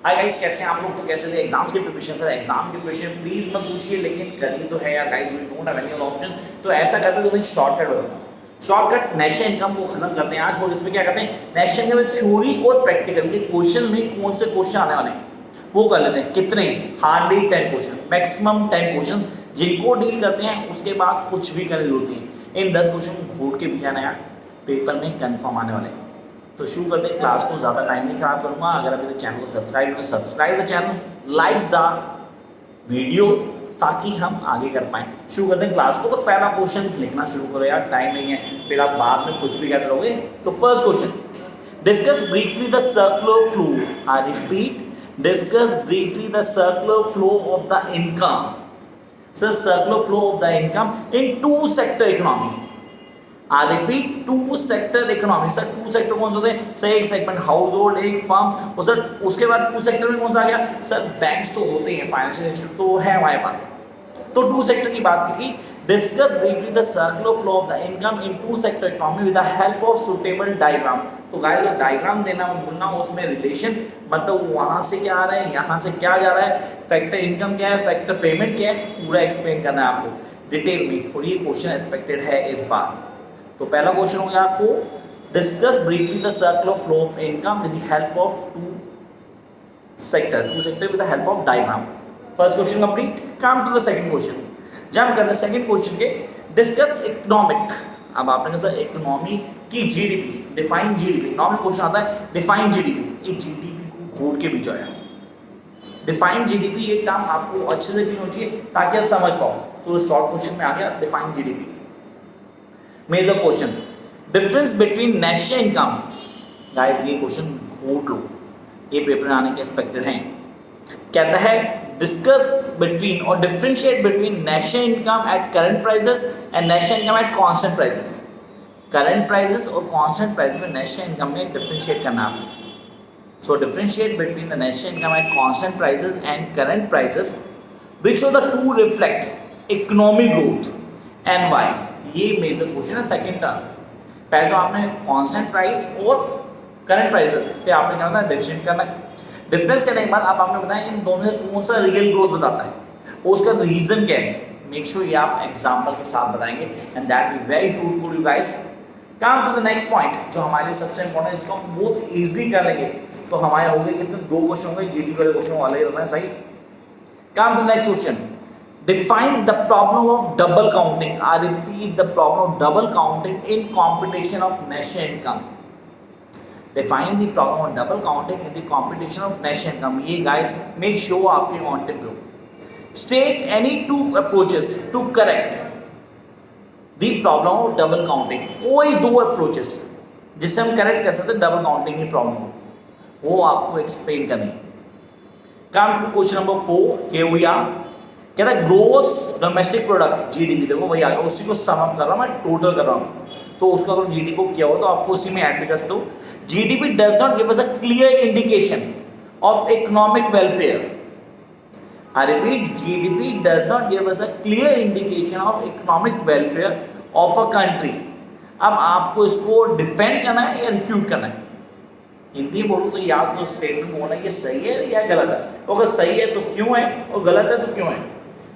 Hi guys, कैसे हैं आप लोग? तो कैसे थे एग्जाम्स की प्रिपरेशन? सर एग्जाम की प्रिपरेशन प्लीज मत पूछिए, लेकिन करनी तो है यार guys, we don't have any other option. तो ऐसा करते हैं, तो भाई शॉर्टकट बताओ। शॉर्टकट नेशनल इनकम को खत्म करते हैं आज, और इसमें क्या करते हैं, नेशनल इनकम में थ्योरी और प्रैक्टिकल के क्वेश्चन में कौन से क्वेश्चन आने वाले हैं वो कर लेते हैं। कितने? हार्डली 10 क्वेश्चन, मैक्सिमम 10 क्वेश्चन, जिनको डील करते हैं उसके बाद कुछ भी करने की जरूरत नहीं। इन 10 क्वेश्चन घोट के भी जाना यार, पेपर में कंफर्म आने वाले हैं। तो शुरू करते हैं, क्लास को ज़्यादा टाइम नहीं खराब करूँगा। अगर अभी चैनल को subscribe the channel, like the video, ताकि हम आगे कर पाएँ। शुरू करते हैं क्लास को। तो पहला क्वेश्चन लिखना शुरू करो यार, टाइम नहीं है, फिर आप बाद में कुछ भी कहते रहोगे। तो first question, discuss briefly the circular flow. I repeat, discuss briefly the circular flow of the income. Sir circular flow of the income in two sector economy. I repeat, two sector economy. Sir two sector कौन से होते हैं? Sir एक segment household, एक firms, और sir उसके बाद to sector में कौन सा आ गया? सर बैंक्स तो होते हैं, फाइनेंशियल इंस्टीट्यूट तो है हमारे पास। तो टू सेक्टर की बात की, discuss briefly the circular flow of the income in two sector economy with the help of suitable diagram. तो गाइस डायग्राम देना बोलना, उसमें रिलेशन मतलब वहां से क्या आ रहा है, यहाँ से क्या जा रहा है, फैक्टर इनकम क्या है, फैक्टर पेमेंट क्या है, पूरा एक्सप्लेन करना है आपको डिटेल में। और ये क्वेश्चन एक्सपेक्टेड है इस बार। तो पहला क्वेश्चन हो गया आपको, discuss briefly the circular flow of income with the help of two sector with the help of diagram. First question complete. Come to the second question, जंप करते हैं सेकंड क्वेश्चन के। Discuss economic. अब आपने कहा इकोनॉमी की GDP, define GDP. Normal question आता है डिफाइन जीडीपी। ये जीडीपी को घोट के बीच आया। डिफाइन जीडीपी ये टर्म आपको अच्छे से क्लियर होना चाहिए ताकि आप समझ पाओ। तो शॉर्ट क्वेश्चन में आ गया define GDP. Major question, difference between national income. Guys ये क्वेश्चन घोट लो, ये पेपर में आने के एक्सपेक्टेड हैं। कहता है डिस्कस बिटवीन और differentiate between national income at current prices and national income at constant prices. Current prices और कांस्टेंट प्राइस में नेशनल इनकम में डिफरेंशिएट करना है आपको। सो differentiate between the national income at constant prices and current prices, which of the two reflect economic growth and why. ये major question है second term. पहले तो आपने कांस्टेंट प्राइस और करंट प्राइसेस पे आपने क्या करना, डिफरेंशिएट करना। डिफरेंस करने के बाद अब आपने बताया इन दोनों में कौन सा रियल ग्रोथ बताता है और उसका रीजन क्या है। मेक श्योर ये आप एग्जांपल के साथ बताएंगे and that be very fruitful you guys. Come to the next point, जो हमारे लिए सबसे इंपॉर्टेंट है, इसको हम बहुत इजीली कर लेंगे। तो हमारे हो गए कितने, दो क्वेश्चन हो गए, जीडी वाले क्वेश्चन वाले ही होना है, सही। Come to next question, define the problem of double counting. I repeat, the problem of double counting in computation of national income. Define the problem of double counting in the computation of national income. ये guys make sure आपके wanted हो। State any two approaches to correct the problem of double counting. कोई दो approaches जिससे हम correct कर सकते हैं double counting की problem को, वो आपको explain करनी। Come to question number 4. Here we are. कहता है ग्रोस डोमेस्टिक प्रोडक्ट जीडीपी। देखो वही आ गया, उसी को सम अप कर रहा हूँ मैं, टोटल कर रहा हूँ। तो उसका अगर जीडीपी को किया हो तो आपको उसी में ऐड भी कर सकते हो। GDP does not give us a clear indication of economic welfare. I repeat, GDP does not give us a clear indication of economic welfare of a country. अब आपको इसको डिफेंड करना है या रिफ्यूट करना है। हिंदी बोलूँ तो या तो स्टेटमेंट बोलना ये सही है या गलत है, अगर सही है तो क्यों है और गलत है तो क्यों है,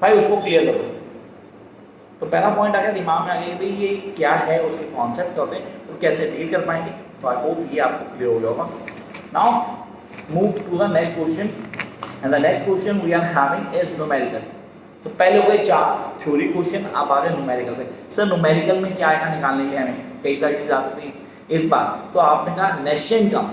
भाई उसको क्लियर करो। तो पहला पॉइंट आ गया दिमाग में, आ गया भाई ये क्या है, उसके कॉन्सेप्ट क्या होते हैं और कैसे डील कर पाएंगे। तो आई होप ये आपको क्लियर हो गया होगा। Now move to the next question and the next question we are having is numerical. तो पहले हो गए 4 थ्योरी क्वेश्चन, अब आ गए न्यूमेरिकल पे। सर न्यूमेरिकल में क्या आएगा निकालने के लिए, हमें कई सारी चीज़ आ सकती है इस बार। तो आपने कहा नेशनल इनकम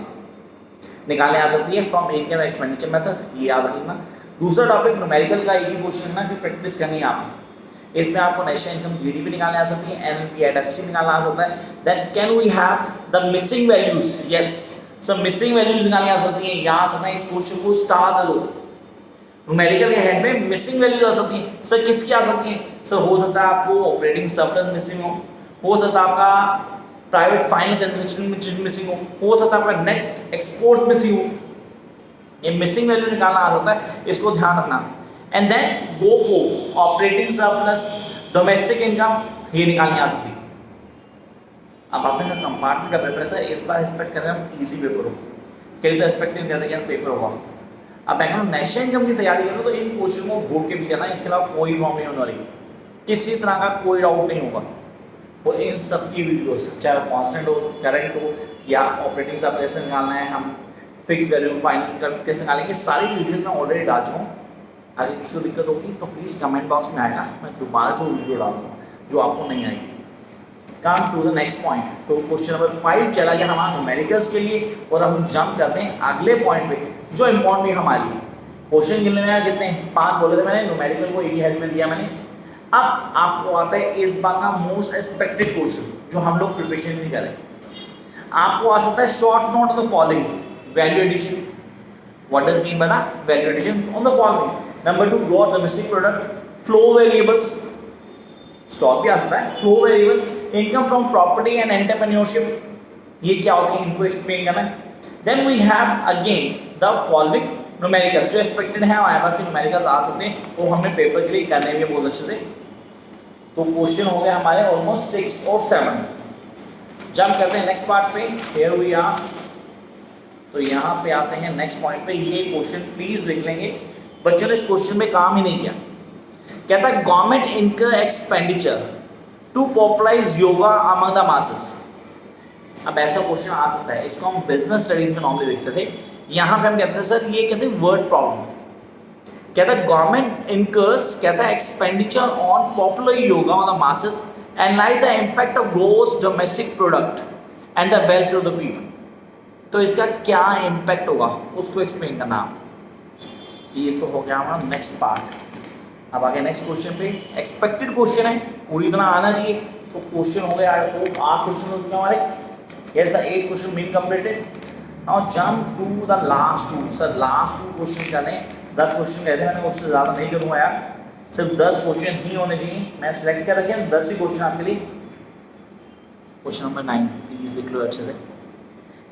निकालने आ सकती है फ्रॉम इनकम एक्सपेंडिचर मेथड, ये याद रखना। दूसरा टॉपिक न्यूमेरिकल का एक ही क्वेश्चन है कि प्रैक्टिस करनी है आपको। इसमें आपको नेशनल इनकम जीडीपी निकालने आ सकती है, एनएलपी एडएफसी निकालना आ सकता है। Then can we have the missing values. Yes sir, missing values निकालनी आ सकती है। याद रखना इस क्वेश्चन को, स्टार दे दो। न्यूमेरिकल के हेड में मिसिंग वैल्यूज आ सकती है। सर किसकी आ सकती है? सर हो सकता है आपको ऑपरेटिंग सरप्लस मिसिंग हो सकता है आपका प्राइवेट फाइनल कंजम्पशन मिसिंग हो सकता है आपका नेट एक्सपोर्ट मिसिंग हो। ये मिसिंग वैल्यू निकालना आ सकता है, इसको ध्यान रखना। And then go for operating surplus domestic income, ये निकालनी आ सकती है। अब आपने कहा कंपार्टमेंट का पेपर है सर, इस बार एक्सपेक्ट कर रहे हैं हम इजी पेपर हो, कई तो एक्सपेक्ट नहीं करते कि पेपर होगा। अब बैंक नेशनल इनकम की तैयारी करो तो इन क्वेश्चन को घूर के भी करना, इसके अलावा कोई प्रॉब्लम नहीं होने वाली, किसी तरह का कोई डाउट नहीं होगा। और इन सब की वीडियोस चाहे कॉन्स्टेंट हो, करंट हो या ऑपरेटिंग सब कैसे निकालना है, हम फिक्स वैल्यू फाइनल कैसे निकालेंगे, सारी वीडियोस मैं ऑलरेडी डाल चुका हूँ। अगर किसी को दिक्कत होगी तो प्लीज़ कमेंट बॉक्स में आएगा, मैं दोबारा से वीडियो डाल दूँगा जो आपको नहीं आएगी। Come to the next point. तो क्वेश्चन नंबर 5 चला गया हमारा न्यूमेरिकल्स के लिए, और हम जंप करते हैं अगले पॉइंट पे जो इम्पोर्टेंट है हमारे लिए। क्वेश्चन गिनने में कितने 5 बोले थे मैंने, न्यूमेरिकल को एक ही हेड में दिया मैंने। अब आपको आता है इस बार का मोस्ट एक्सपेक्टेड क्वेश्चन जो हम लोग प्रिपरेशन नहीं करें। आपको आ सकता है short note on the following value addition. What does mean by that value addition on the following. Number 2 growth domestic product, flow variables, stock भी आ सकता है, flow variable, income from property and entrepreneurship, ये क्या होता है इनको explain करना है। Then we have again the following numericals जो एक्सपेक्टेड है हमारे पास के न्यूमेरिकल्स आ सकते हैं, वो हमने पेपर के लिए करने भी बहुत अच्छे से। तो क्वेश्चन हो गए हमारे ऑलमोस्ट 6 और 7। जंप करते हैं नेक्स्ट पार्ट पे, हियर वी आर। तो यहाँ पे आते हैं नेक्स्ट पॉइंट पे, ये क्वेश्चन प्लीज लिख लेंगे बच्चों ने इस क्वेश्चन में काम ही नहीं किया। कहता है government income expenditure to popularize yoga among the masses. अब ऐसा क्वेश्चन आ सकता है, इसको हम बिजनेस स्टडीज में नॉर्मली देखते थे, यहाँ पे हम कहते हैं सर ये कहते हैं वर्ड प्रॉब्लम। कहता है गवर्नमेंट इनकर्स, कहता है expenditure on popular yoga on the masses, analyze the impact of gross domestic product and the welfare of the people. तो इसका क्या इम्पैक्ट होगा उसको एक्सप्लेन करना आप। ये तो हो गया हमारा नेक्स्ट पार्ट। अब आगे नेक्स्ट क्वेश्चन पे, एक्सपेक्टेड क्वेश्चन है, पूरी तरह आना चाहिए। तो क्वेश्चन हो गया 8 क्वेश्चन हो चुके हमारे। Yes the 8 question been completed. Now jump to the last 2। Sir last 2 question करने, 10 क्वेश्चन कहते हैं, मैंने उससे ज़्यादा नहीं करूँगा यार, सिर्फ 10 क्वेश्चन ही होने चाहिए। मैं सिलेक्ट कर रखे हैं 10 ही क्वेश्चन आपके लिए। क्वेश्चन नंबर 9 प्लीज लिख लो अच्छे से।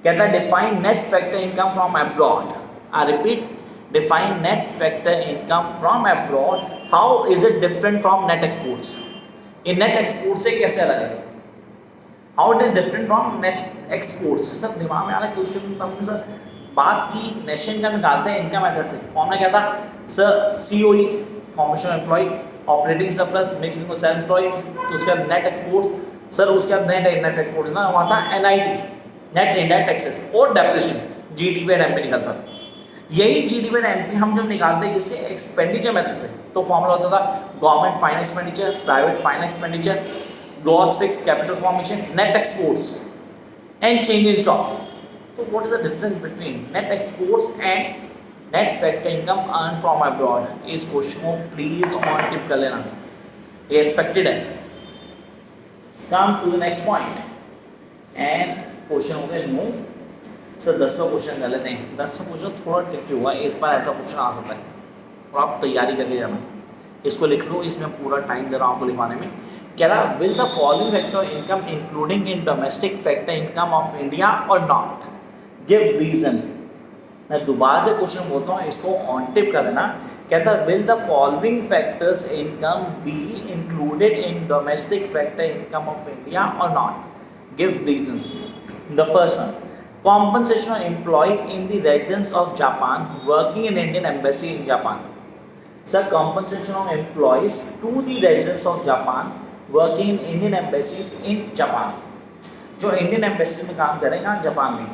कहता है define net factor income from abroad. I repeat, define net factor income from abroad, how is it different from net exports. ये नेट एक्सपोर्ट से कैसे अलग है, how it is different from net exports. Sir दिमाग में आ रहा है question, हमने सर बात की नेशन का निकालते हैं इनकम मेथड से। फॉर्मूला क्या था sir, COE commercial employ, operating surplus mix income self employed, तो उसका नेट एक्सपोर्ट्स। सर उसका नेट एक्सपोर्ट ना वहाँ था NIT, नेट इंडायरेक्ट टैक्सेस और डेप्रेशन, GDP एंड MP निकलता था। यही GDP एंड MP हम जब निकालते हैं किससे, एक्सपेंडिचर मेथड से, तो फॉर्मूला होता था government fine expenditure, private fine expenditure, gross fix capital formation, net exports and change in stock. तो what is the difference between net exports and net factor income earn from abroad. इस question को please ऑन टिप कर लेना, ये expected है। Come to the next point and question हो गया नो। सर 10वां क्वेश्चन कर लेते हैं। 10वां क्वेश्चन थोड़ा ट्रिकी हुआ, इस बार ऐसा क्वेश्चन आ सकता है और आप तैयारी करके जाना। इसको लिख लो, इसमें पूरा टाइम दे रहा हूँ आपको लिखवाने में। कह रहा will the following factor income including in domestic factor income of India और नॉट, गिव रीजन। मैं दोबारा से क्वेश्चन बोलता हूँ, इसको ऑन टिप कर देना। कहता है will the following factors income be included in domestic factor income of India और not, give reasons. The first one, compensation of employee in the residence of Japan working in Indian embassy in Japan. Sir, compensation of employees to the residents of Japan working in Indian embassies in Japan. जो Indian embassy में काम करेंगे Japan में,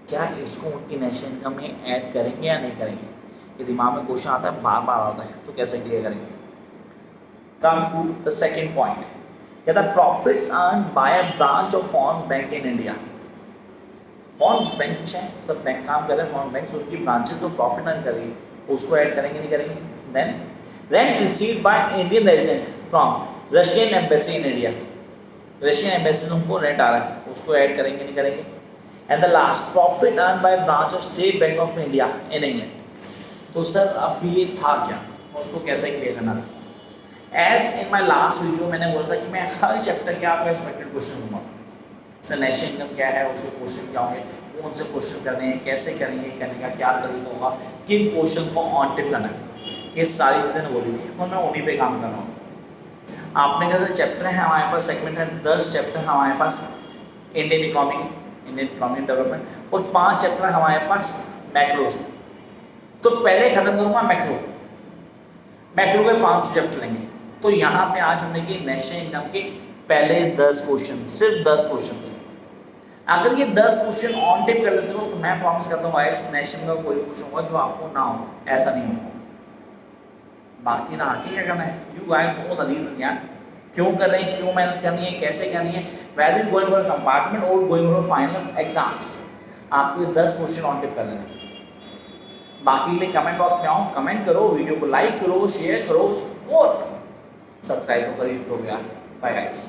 क्या इसको उनकी national income में add करेंगे या नहीं करेंगे। ये दिमाग में क्वेश्चन आता है, बार बार आता है, तो कैसे क्लियर करेंगे। Come to the second point, कहता है profits earn by a branch of foreign bank in India. Foreign bank है, सब बैंक काम कर रहे हैं, फॉरेन बैंक उनकी ब्रांचेस जो प्रॉफिट अर्न करेगी उसको ऐड करेंगे नहीं करेंगे। Then rent received by Indian resident from Russian embassy in India, Russian embassy से उनको रेंट आ रहा है उसको ऐड करेंगे नहीं करेंगे। And the last, profit earn by branch of state bank of India in England. तो सर अब ये था क्या और उसको कैसे क्लियर करना था। As in my last video मैंने बोला था कि मैं हर चैप्टर के आपका एक्सपेक्टेड क्वेश्चन दूंगा। सर नेशनल इनकम क्या है, उसके क्वेश्चन क्या होंगे, कौन से क्वेश्चन करने हैं, कैसे करेंगे, करने का क्या तरीका होगा, किन क्वेश्चन को ऑन टिप करना है, ये सारी चीज़ें बोली थी और मैं उन्हीं पे काम कर रहा हूँ। आपने कैसे चैप्टर है हमारे पास, सेगमेंट है 10 चैप्टर हमारे पास इंडियन इकोनॉमी डेवलपमेंट और 5 चैप्टर हमारे पास मैक्रोज। तो पहले खत्म करूंगा मैक्रो, मैक्रो के 5 चैप्टर लेंगे। तो यहाँ पे आज हमने की नेशनल इनकम के पहले 10 क्वेश्चन, सिर्फ 10 क्वेश्चन। अगर ये 10 क्वेश्चन ऑन टिप कर लेते हो तो मैं प्रॉमिस करता हूँ गाइस नेशनल का कोई क्वेश्चन होगा जो आपको ना हो, ऐसा नहीं होगा। बाकी ना आके क्या करना है, you guys know the reason यार, क्यों कर रहे हैं, क्यों मेहनत करनी है, कैसे करनी है, वेदर गोइंग फॉर कंपार्टमेंट और गोइंग फॉर फाइनल एग्जाम्स, आपको ये 10 क्वेश्चन ऑन टिप कर लेना। बाकी के लिए कमेंट बॉक्स में आओ, कमेंट करो, वीडियो को लाइक करो, शेयर करो और सब्सक्राइब करो। Bye guys.